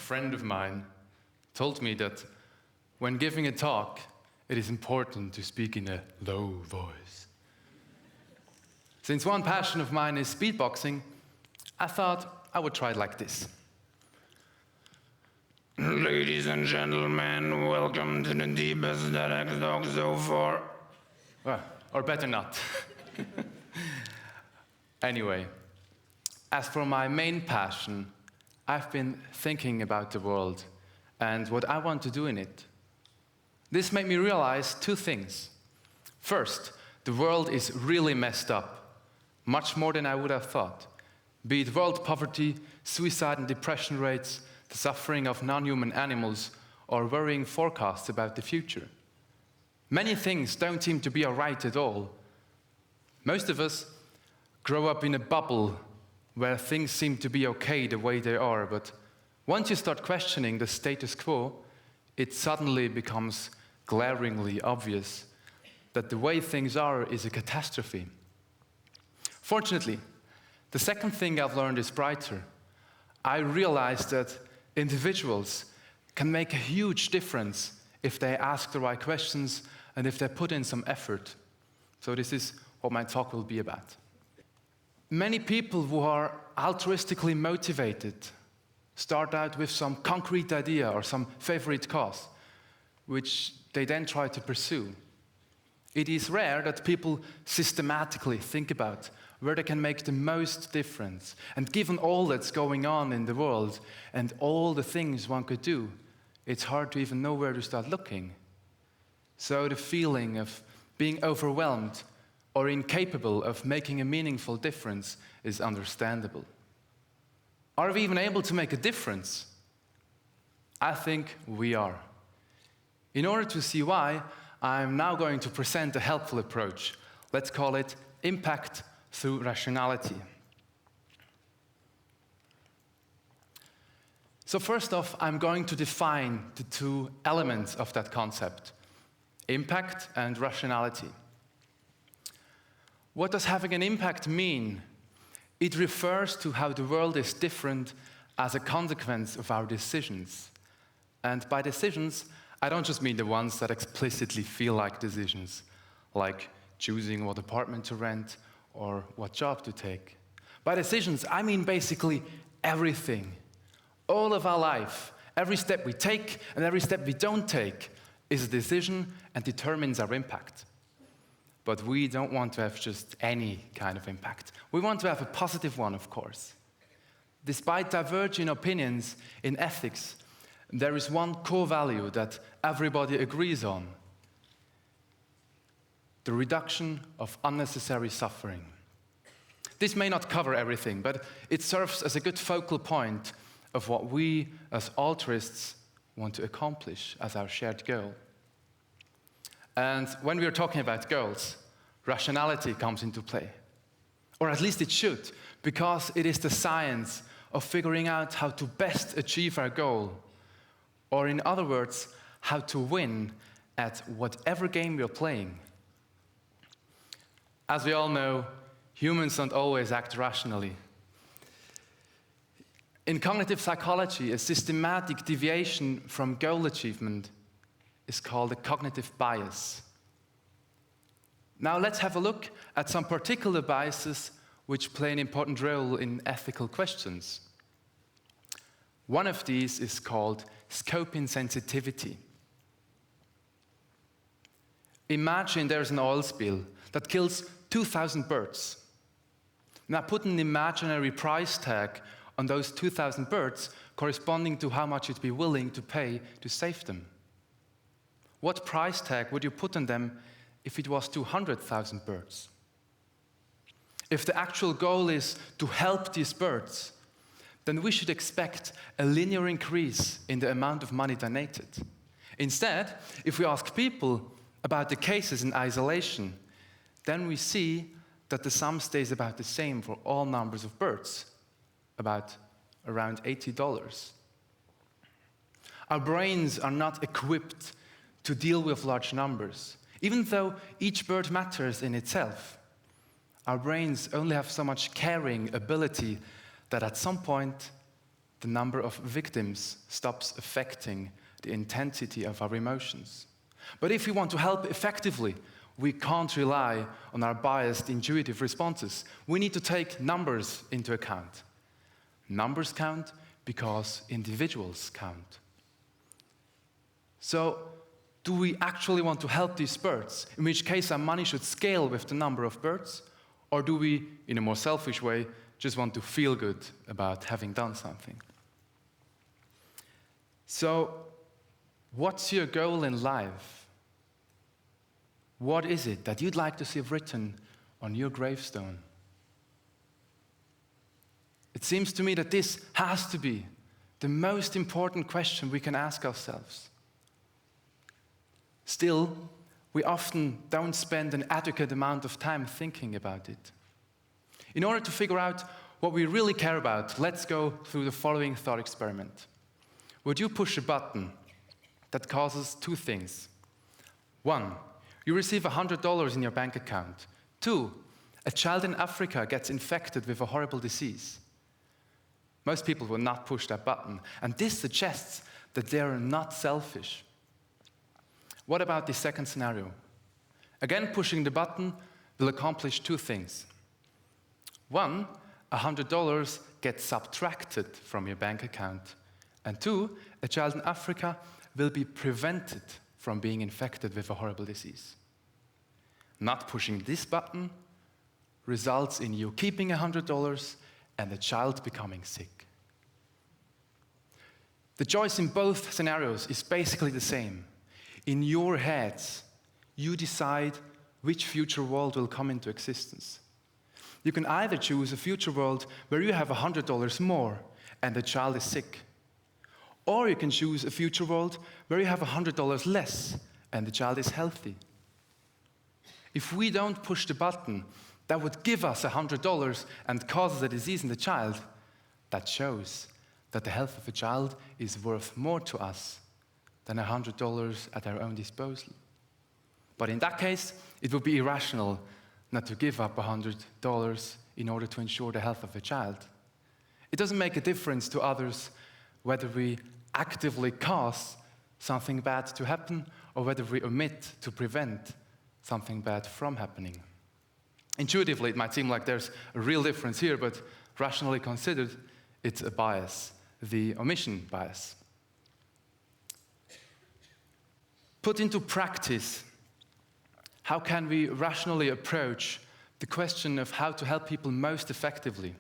friend of mine told me that when giving a talk, it is important to speak in a low voice. Since one passion of mine is speedboxing, I thought I would try it like this. Ladies and gentlemen, welcome to the deepest that X talked so far. Well, or better not. Anyway, as for my main passion, I've been thinking about the world and what I want to do in it. This made me realize two things. First, the world is really messed up, much more than I would have thought. Be it world poverty, suicide and depression rates, the suffering of non-human animals, or worrying forecasts about the future. Many things don't seem to be all right at all. Most of us grow up in a bubble where things seem to be okay the way they are, but once you start questioning the status quo, it suddenly becomes glaringly obvious that the way things are is a catastrophe. Fortunately, the second thing I've learned is brighter. I realized that individuals can make a huge difference if they ask the right questions and if they put in some effort. So this is what my talk will be about. Many people who are altruistically motivated start out with some concrete idea or some favorite cause, which they then try to pursue. It is rare that people systematically think about where they can make the most difference. And given all that's going on in the world and all the things one could do, it's hard to even know where to start looking. So the feeling of being overwhelmed or incapable of making a meaningful difference is understandable. Are we even able to make a difference? I think we are. In order to see why, I'm now going to present a helpful approach. Let's call it impact through rationality. So first off, I'm going to define the two elements of that concept, impact and rationality. What does having an impact mean? It refers to how the world is different as a consequence of our decisions. And by decisions, I don't just mean the ones that explicitly feel like decisions, like choosing what apartment to rent or what job to take. By decisions, I mean basically everything. All of our life, every step we take and every step we don't take is a decision and determines our impact. But we don't want to have just any kind of impact. We want to have a positive one, of course. Despite diverging opinions in ethics, there is one core value that everybody agrees on: the reduction of unnecessary suffering. This may not cover everything, but it serves as a good focal point of what we as altruists want to accomplish as our shared goal. And when we are talking about goals, rationality comes into play. Or at least it should, because it is the science of figuring out how to best achieve our goal. Or in other words, how to win at whatever game we are playing. As we all know, humans don't always act rationally. In cognitive psychology, a systematic deviation from goal achievement is called a cognitive bias. Now let's have a look at some particular biases which play an important role in ethical questions. One of these is called scope insensitivity. Imagine there's an oil spill that kills 2,000 birds. Now put an imaginary price tag on those 2,000 birds corresponding to how much you'd be willing to pay to save them. What price tag would you put on them if it was 200,000 birds? If the actual goal is to help these birds, then we should expect a linear increase in the amount of money donated. Instead, if we ask people about the cases in isolation, then we see that the sum stays about the same for all numbers of birds, around $80. Our brains are not equipped to deal with large numbers. Even though each bird matters in itself, our brains only have so much carrying ability that at some point the number of victims stops affecting the intensity of our emotions. But if we want to help effectively, we can't rely on our biased, intuitive responses. We need to take numbers into account. Numbers count because individuals count. So, do we actually want to help these birds? In which case our money should scale with the number of birds? Or do we, in a more selfish way, just want to feel good about having done something? So, what's your goal in life? What is it that you'd like to see written on your gravestone? It seems to me that this has to be the most important question we can ask ourselves. Still, we often don't spend an adequate amount of time thinking about it. In order to figure out what we really care about, let's go through the following thought experiment. Would you push a button that causes two things? 1, you receive $100 in your bank account. 2, a child in Africa gets infected with a horrible disease. Most people will not push that button, and this suggests that they are not selfish. What about the second scenario? Again, pushing the button will accomplish two things. 1, $100 gets subtracted from your bank account. And 2, a child in Africa will be prevented from being infected with a horrible disease. Not pushing this button results in you keeping $100 and the child becoming sick. The choice in both scenarios is basically the same. In your heads, you decide which future world will come into existence. You can either choose a future world where you have $100 more and the child is sick, or you can choose a future world where you have $100 less and the child is healthy. If we don't push the button that would give us $100 and causes a disease in the child, that shows that the health of a child is worth more to us than $100 at our own disposal. But in that case, it would be irrational not to give up $100 in order to ensure the health of a child. It doesn't make a difference to others whether we actively cause something bad to happen or whether we omit to prevent something bad from happening. Intuitively, it might seem like there's a real difference here, but rationally considered, it's a bias, the omission bias. Put into practice, how can we rationally approach the question of how to help people most effectively?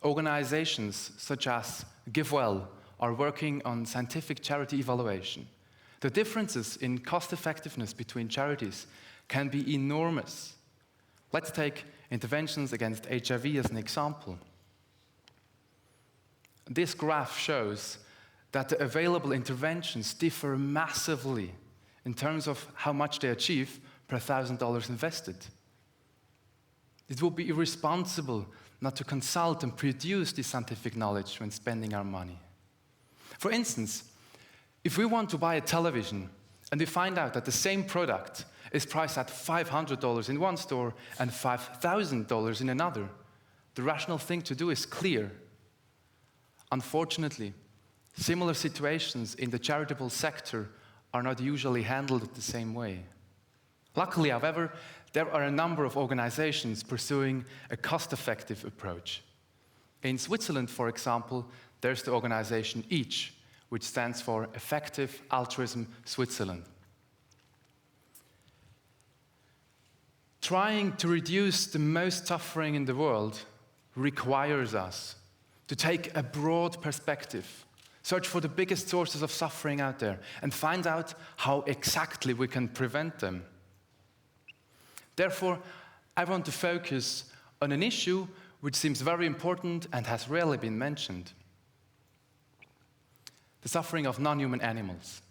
Organizations such as GiveWell are working on scientific charity evaluation. The differences in cost effectiveness between charities can be enormous. Let's take interventions against HIV as an example. This graph shows that the available interventions differ massively in terms of how much they achieve per $1,000 invested. It would be irresponsible not to consult and produce this scientific knowledge when spending our money. For instance, if we want to buy a television and we find out that the same product is priced at $500 in one store and $5,000 in another, the rational thing to do is clear. Unfortunately, similar situations in the charitable sector are not usually handled the same way. Luckily, however, there are a number of organizations pursuing a cost-effective approach. In Switzerland, for example, there's the organization EACH, which stands for Effective Altruism Switzerland. Trying to reduce the most suffering in the world requires us to take a broad perspective, search for the biggest sources of suffering out there, and find out how exactly we can prevent them. Therefore, I want to focus on an issue which seems very important and has rarely been mentioned: the suffering of non-human animals.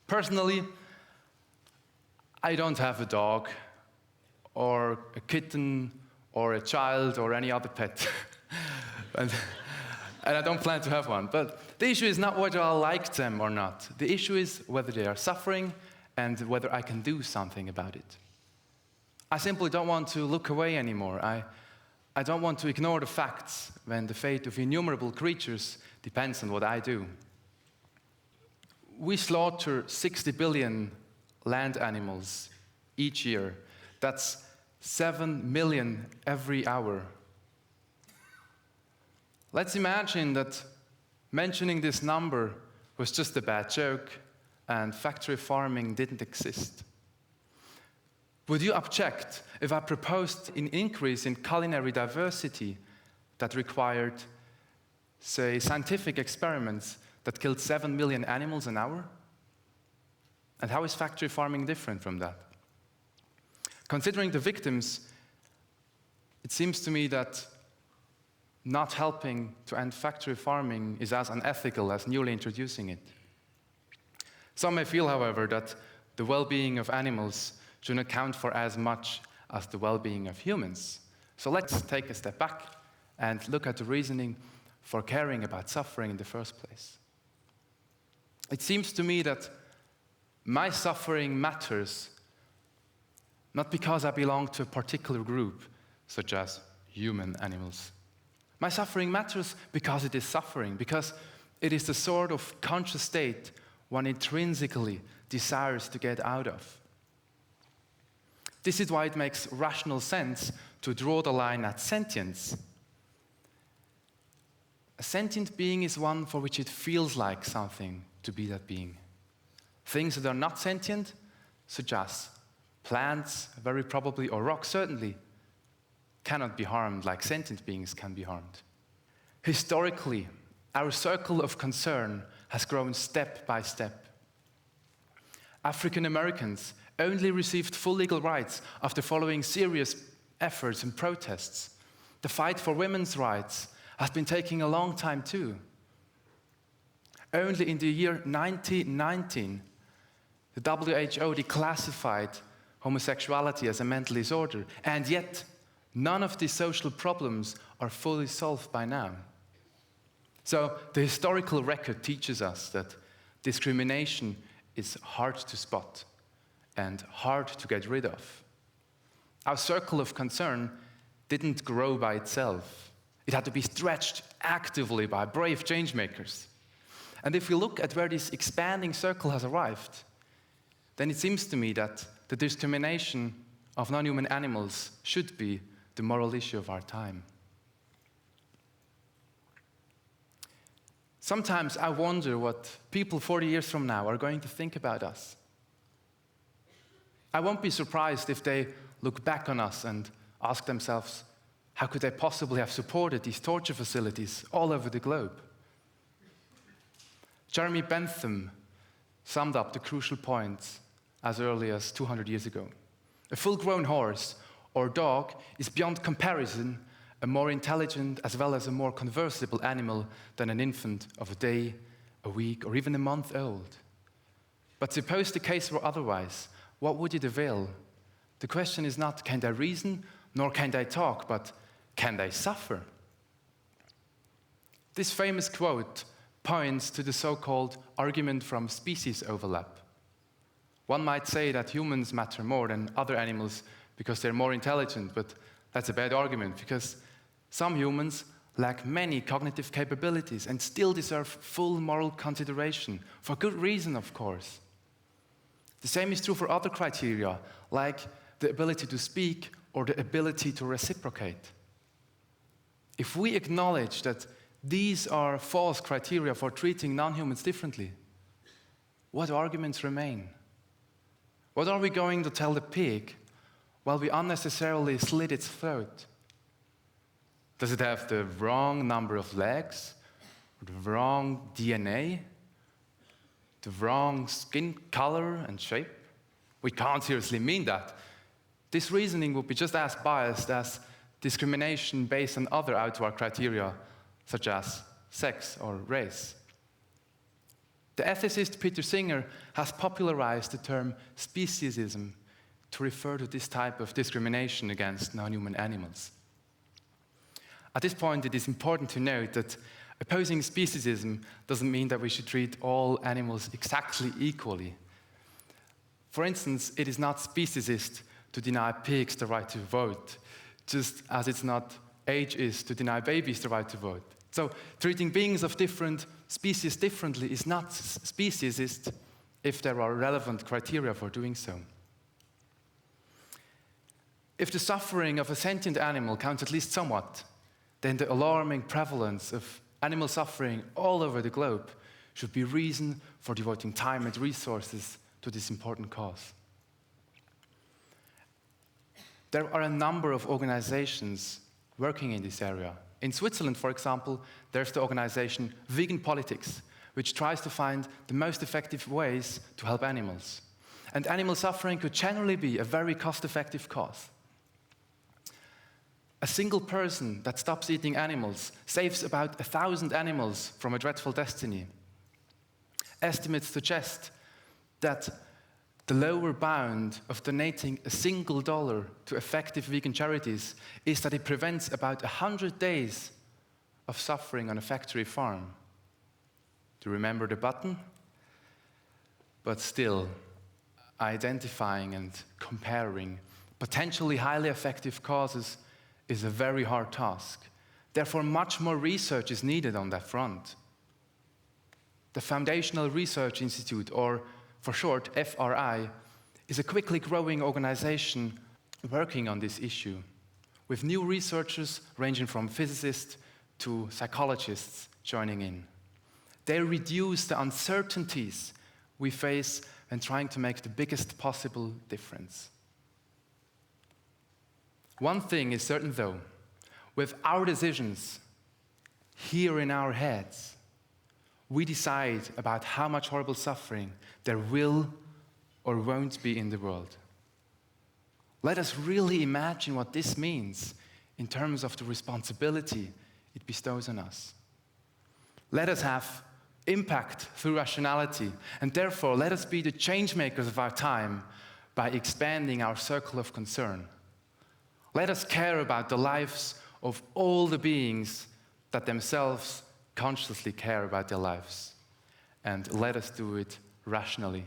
Personally, I don't have a dog, or a kitten, or a child, or any other pet. and I don't plan to have one. But the issue is not whether I like them or not. The issue is whether they are suffering and whether I can do something about it. I simply don't want to look away anymore. I I don't want to ignore the facts when the fate of innumerable creatures depends on what I do. We slaughter 60 billion land animals each year. That's 7 million every hour. Let's imagine that mentioning this number was just a bad joke and factory farming didn't exist. Would you object if I proposed an increase in culinary diversity that required, say, scientific experiments that killed 7 million animals an hour? And how is factory farming different from that? Considering the victims, it seems to me that not helping to end factory farming is as unethical as newly introducing it. Some may feel, however, that the well-being of animals should account for as much as the well-being of humans. So let's take a step back and look at the reasoning for caring about suffering in the first place. It seems to me that my suffering matters not because I belong to a particular group, such as human animals. My suffering matters because it is suffering, because it is the sort of conscious state one intrinsically desires to get out of. This is why it makes rational sense to draw the line at sentience. A sentient being is one for which it feels like something to be that being. Things that are not sentient, such as plants, very probably, or rocks, certainly, cannot be harmed like sentient beings can be harmed. Historically, our circle of concern has grown step by step. African Americans only received full legal rights after following serious efforts and protests. The fight for women's rights has been taking a long time too. Only in the year 1919, the WHO declassified homosexuality as a mental disorder, and yet none of these social problems are fully solved by now. So the historical record teaches us that discrimination is hard to spot and hard to get rid of. Our circle of concern didn't grow by itself. It had to be stretched actively by brave changemakers. And if we look at where this expanding circle has arrived, then it seems to me that the discrimination of non-human animals should be the moral issue of our time. Sometimes I wonder what people 40 years from now are going to think about us. I won't be surprised if they look back on us and ask themselves, how could they possibly have supported these torture facilities all over the globe? Jeremy Bentham summed up the crucial points as early as 200 years ago. A full-grown horse or dog is beyond comparison a more intelligent as well as a more conversable animal than an infant of a day, a week, or even a month old. But suppose the case were otherwise, what would it avail? The question is not, can they reason, nor can they talk, but can they suffer? This famous quote points to the so-called argument from species overlap. One might say that humans matter more than other animals because they're more intelligent, but that's a bad argument because some humans lack many cognitive capabilities and still deserve full moral consideration, for good reason, of course. The same is true for other criteria, like the ability to speak or the ability to reciprocate. If we acknowledge that these are false criteria for treating non-humans differently, what arguments remain? What are we going to tell the pig while we unnecessarily slit its throat? Does it have the wrong number of legs, or the wrong DNA, the wrong skin color and shape? We can't seriously mean that. This reasoning would be just as biased as discrimination based on other outward criteria, such as sex or race. The ethicist Peter Singer has popularized the term speciesism to refer to this type of discrimination against non-human animals. At this point, it is important to note that opposing speciesism doesn't mean that we should treat all animals exactly equally. For instance, it is not speciesist to deny pigs the right to vote, just as it's not age is to deny babies the right to vote. So treating beings of different species differently is not speciesist if there are relevant criteria for doing so. If the suffering of a sentient animal counts at least somewhat, then the alarming prevalence of animal suffering all over the globe should be reason for devoting time and resources to this important cause. There are a number of organizations working in this area. In Switzerland, for example, there's the organization Vegan Politics, which tries to find the most effective ways to help animals. And animal suffering could generally be a very cost-effective cause. A single person that stops eating animals saves about 1,000 animals from a dreadful destiny. Estimates suggest that the lower bound of donating a single dollar to effective vegan charities is that it prevents about 100 days of suffering on a factory farm. Do you remember the button? But still, identifying and comparing potentially highly effective causes is a very hard task. Therefore, much more research is needed on that front. The Foundational Research Institute, or for short, FRI, is a quickly growing organization working on this issue, with new researchers ranging from physicists to psychologists joining in. They reduce the uncertainties we face when trying to make the biggest possible difference. One thing is certain though, with our decisions here in our heads, we decide about how much horrible suffering there will or won't be in the world. Let us really imagine what this means in terms of the responsibility it bestows on us. Let us have impact through rationality, and therefore let us be the change makers of our time by expanding our circle of concern. Let us care about the lives of all the beings that themselves consciously care about their lives, and let us do it rationally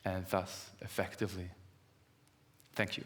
and thus effectively. Thank you.